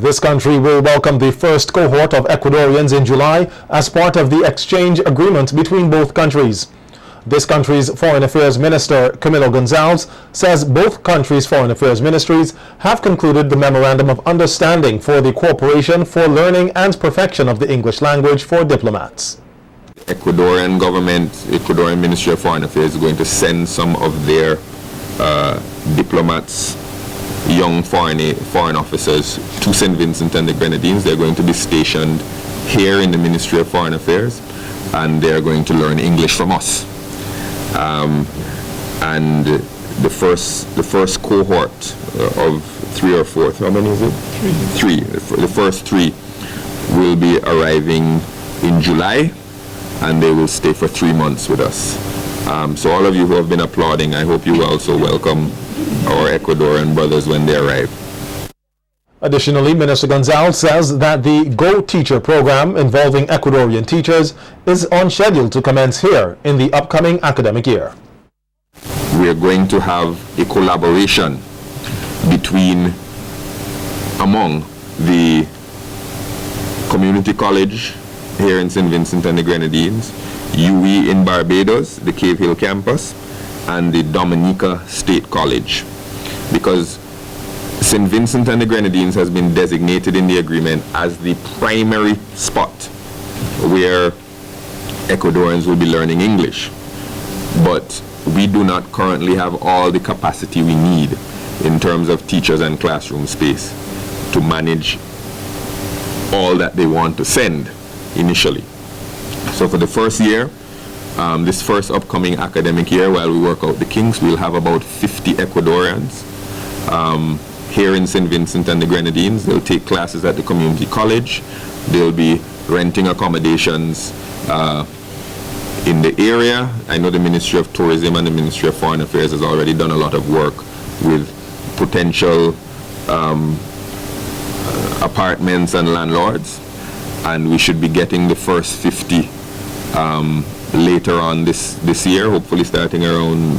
This country will welcome the first cohort of Ecuadorians in July as part of the exchange agreement between both countries. This country's Foreign Affairs Minister, Camilo Gonzalez, says both countries' foreign affairs ministries have concluded the Memorandum of Understanding for the cooperation for learning and perfection of the English language for diplomats. The Ecuadorian government, Ecuadorian Ministry of Foreign Affairs, is going to send some of their diplomats, young foreign officers, to St. Vincent and the Grenadines. They're going to be stationed here in the Ministry of Foreign Affairs, and they're going to learn English from us. And the first cohort of 3 or 4, how many is it? Three. The first 3 will be arriving in July, and they will stay for 3 months with us. So all of you who have been applauding, I hope you also welcome our Ecuadorian brothers when they arrive. Additionally, Minister Gonzalez says that the Go Teacher program involving Ecuadorian teachers is on schedule to commence here in the upcoming academic year. We are going to have a collaboration among the community college here in St. Vincent and the Grenadines, UWI in Barbados, the Cave Hill campus, and the Dominica State College, because St. Vincent and the Grenadines has been designated in the agreement as the primary spot where Ecuadorians will be learning English. But we do not currently have all the capacity we need in terms of teachers and classroom space to manage all that they want to send initially. So for the first year, this first upcoming academic year, while we work out the kinks, we'll have about 50 Ecuadorians here in St. Vincent and the Grenadines. They'll take classes at the community college. They'll be renting accommodations in the area. I know the Ministry of Tourism and the Ministry of Foreign Affairs has already done a lot of work with potential apartments and landlords, and we should be getting the first 50 later on this year, hopefully starting around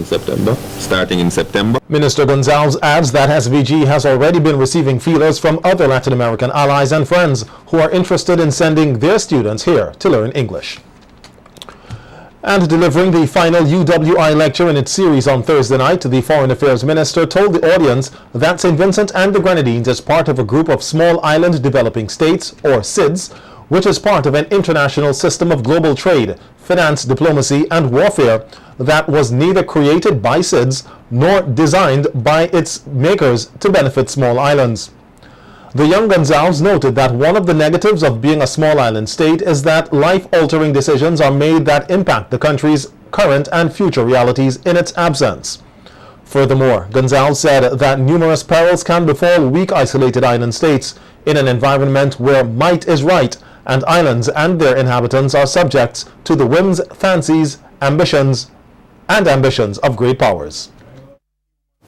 September, starting in September. Minister Gonzalez adds that SVG has already been receiving feelers from other Latin American allies and friends who are interested in sending their students here to learn English. And delivering the final UWI lecture in its series on Thursday night, the Foreign Affairs Minister told the audience that St. Vincent and the Grenadines is part of a group of small island developing states, or SIDS, which is part of an international system of global trade, finance, diplomacy, and warfare that was neither created by SIDS nor designed by its makers to benefit small islands. The young Gonzalez noted that one of the negatives of being a small island state is that life-altering decisions are made that impact the country's current and future realities in its absence. Furthermore, Gonzalez said that numerous perils can befall weak, isolated island states in an environment where might is right and islands and their inhabitants are subjects to the whims, fancies, ambitions of great powers.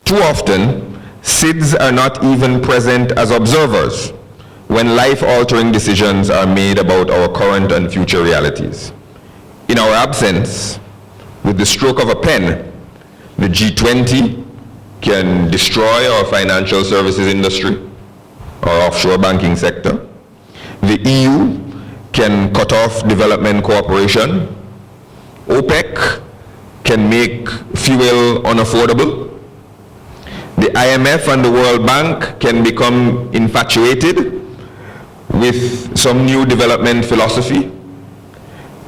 Too often, SIDS are not even present as observers when life-altering decisions are made about our current and future realities. In our absence, with the stroke of a pen, the G20 can destroy our financial services industry, our offshore banking sector. The EU can cut off development cooperation. OPEC can make fuel unaffordable. The IMF and the World Bank can become infatuated with some new development philosophy,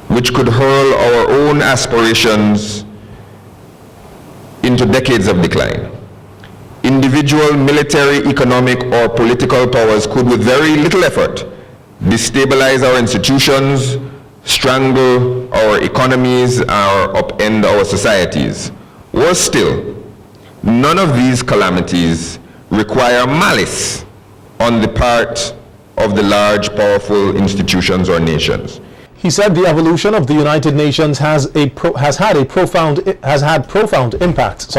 which could hurl our own aspirations into decades of decline. Individual military, economic, or political powers could, with very little effort, destabilize our institutions, strangle our economies, or upend our societies. Worse still, none of these calamities require malice on the part of the large, powerful institutions or nations. He said the evolution of the United Nations has had profound impact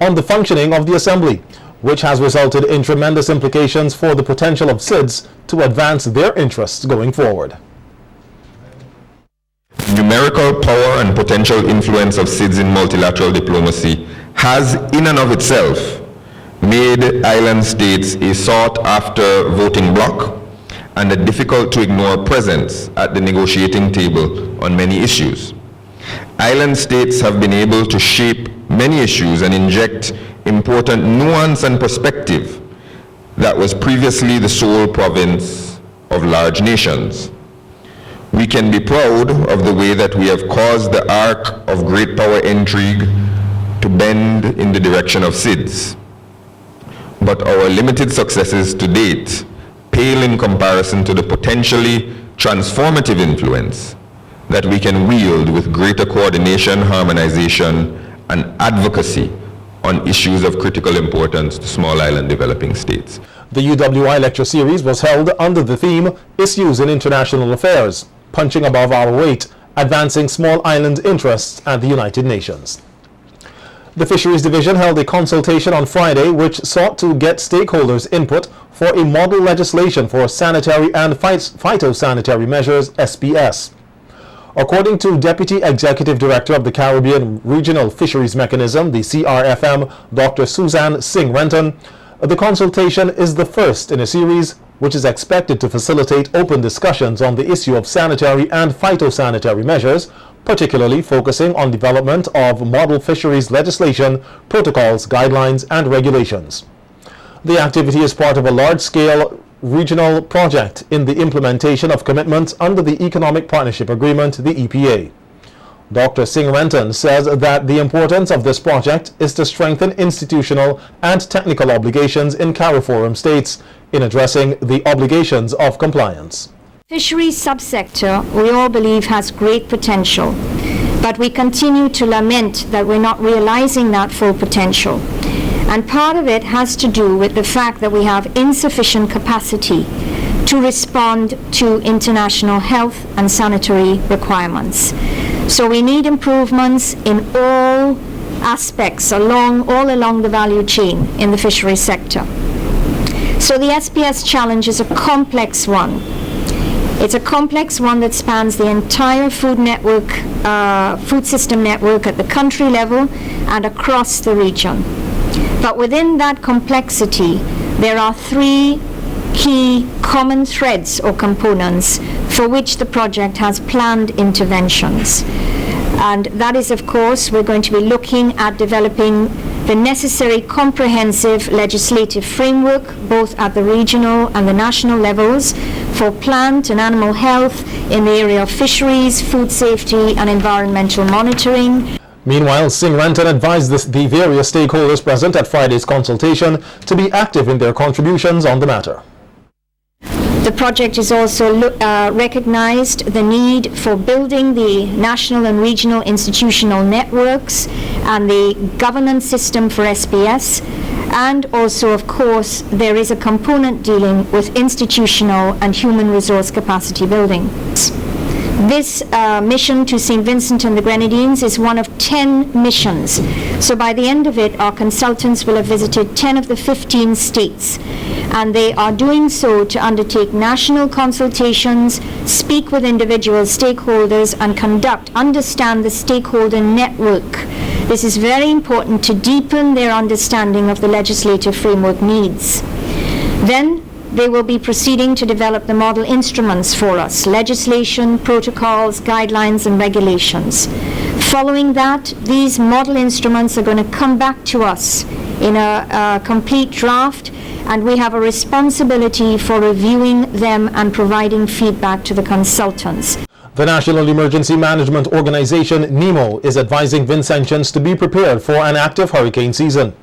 on the functioning of the Assembly, which has resulted in tremendous implications for the potential of SIDS to advance their interests going forward. Numerical power and potential influence of SIDS in multilateral diplomacy has in and of itself made island states a sought-after voting bloc and a difficult-to-ignore presence at the negotiating table on many issues. Island states have been able to shape many issues and inject important nuance and perspective that was previously the sole province of large nations. We can be proud of the way that we have caused the arc of great power intrigue to bend in the direction of SIDS. But our limited successes to date pale in comparison to the potentially transformative influence that we can wield with greater coordination, harmonization, and advocacy on issues of critical importance to small island developing states. The UWI Lecture series was held under the theme Issues in International Affairs, Punching Above Our Weight, Advancing Small Island Interests at the United Nations. The Fisheries Division held a consultation on Friday which sought to get stakeholders' input for a model legislation for sanitary and phytosanitary measures, SPS. According to Deputy Executive Director of the Caribbean Regional Fisheries Mechanism, the CRFM, Dr. Suzanne Singh-Renton, the consultation is the first in a series which is expected to facilitate open discussions on the issue of sanitary and phytosanitary measures, particularly focusing on development of model fisheries legislation, protocols, guidelines, and regulations. The activity is part of a large-scale regional project in the implementation of commitments under the Economic Partnership Agreement, the EPA. Dr. Singh-Renton says that the importance of this project is to strengthen institutional and technical obligations in CARIFORUM states in addressing the obligations of compliance. Fisheries subsector, we all believe, has great potential, but we continue to lament that we're not realizing that full potential. And part of it has to do with the fact that we have insufficient capacity to respond to international health and sanitary requirements. So we need improvements in all aspects all along the value chain in the fisheries sector. So the SPS challenge is a complex one. It's a complex one that spans the entire food system network at the country level and across the region. But within that complexity, there are three key common threads or components for which the project has planned interventions. And that is, of course, we're going to be looking at developing the necessary comprehensive legislative framework, both at the regional and the national levels, for plant and animal health in the area of fisheries, food safety, and environmental monitoring. Meanwhile, Singh-Renton advised the various stakeholders present at Friday's consultation to be active in their contributions on the matter. The project has also recognized the need for building the national and regional institutional networks and the governance system for SPS, and also, of course, there is a component dealing with institutional and human resource capacity building. This mission to St. Vincent and the Grenadines is one of 10 missions. So by the end of it, our consultants will have visited 10 of the 15 states. And they are doing so to undertake national consultations, speak with individual stakeholders, and understand the stakeholder network. This is very important to deepen their understanding of the legislative framework needs. Then they will be proceeding to develop the model instruments for us, legislation, protocols, guidelines, and regulations. Following that, these model instruments are going to come back to us in a complete draft, and we have a responsibility for reviewing them and providing feedback to the consultants. The National Emergency Management Organization, NEMO, is advising Vincentians to be prepared for an active hurricane season.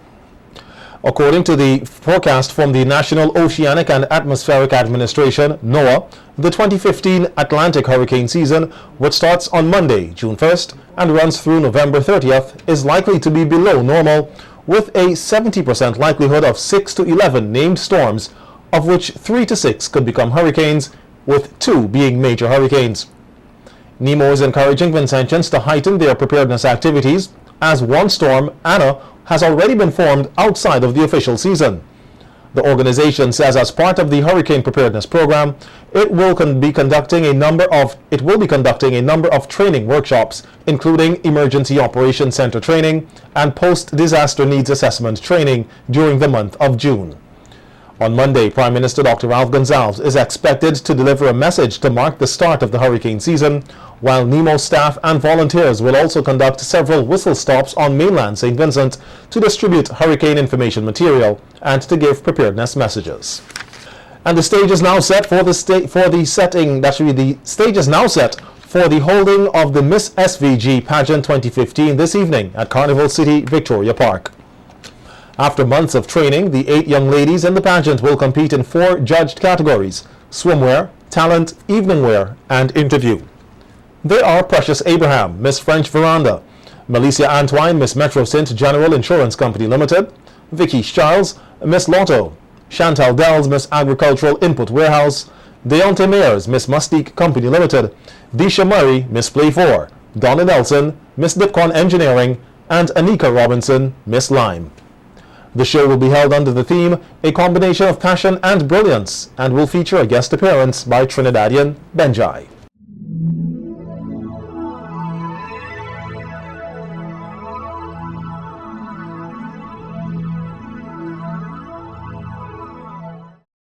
According to the forecast from the National Oceanic and Atmospheric Administration, NOAA, the 2015 Atlantic hurricane season, which starts on Monday, June 1st, and runs through November 30th, is likely to be below normal, with a 70% likelihood of 6 to 11 named storms, of which 3 to 6 could become hurricanes, with 2 being major hurricanes. NEMO is encouraging Vincentians to heighten their preparedness activities, as one storm, Anna, has already been formed outside of the official season. The organization says as part of the hurricane preparedness program, it will be conducting a number of training workshops, including Emergency Operations Center training and post-disaster needs assessment training during the month of June. On Monday, Prime Minister Dr. Ralph Gonsalves is expected to deliver a message to mark the start of the hurricane season, while NEMO staff and volunteers will also conduct several whistle stops on mainland St. Vincent to distribute hurricane information material and to give preparedness messages. And the stage is now set for the holding of the Miss SVG Pageant 2015 this evening at Carnival City, Victoria Park. After months of training, the 8 young ladies in the pageant will compete in 4 judged categories: swimwear, talent, evening wear, and interview. They are Precious Abraham, Miss French Veranda; Melissa Antoine, Miss Metro Saint General Insurance Company Limited; Vicky Charles, Miss Lotto; Chantal Dells, Miss Agricultural Input Warehouse; Deontay Mayers, Miss Mustique Company Limited; Disha Murray, Miss Play 4; Donna Nelson, Miss Dipcon Engineering; and Anika Robinson, Miss Lime. The show will be held under the theme, A Combination of Passion and Brilliance, and will feature a guest appearance by Trinidadian Benjai.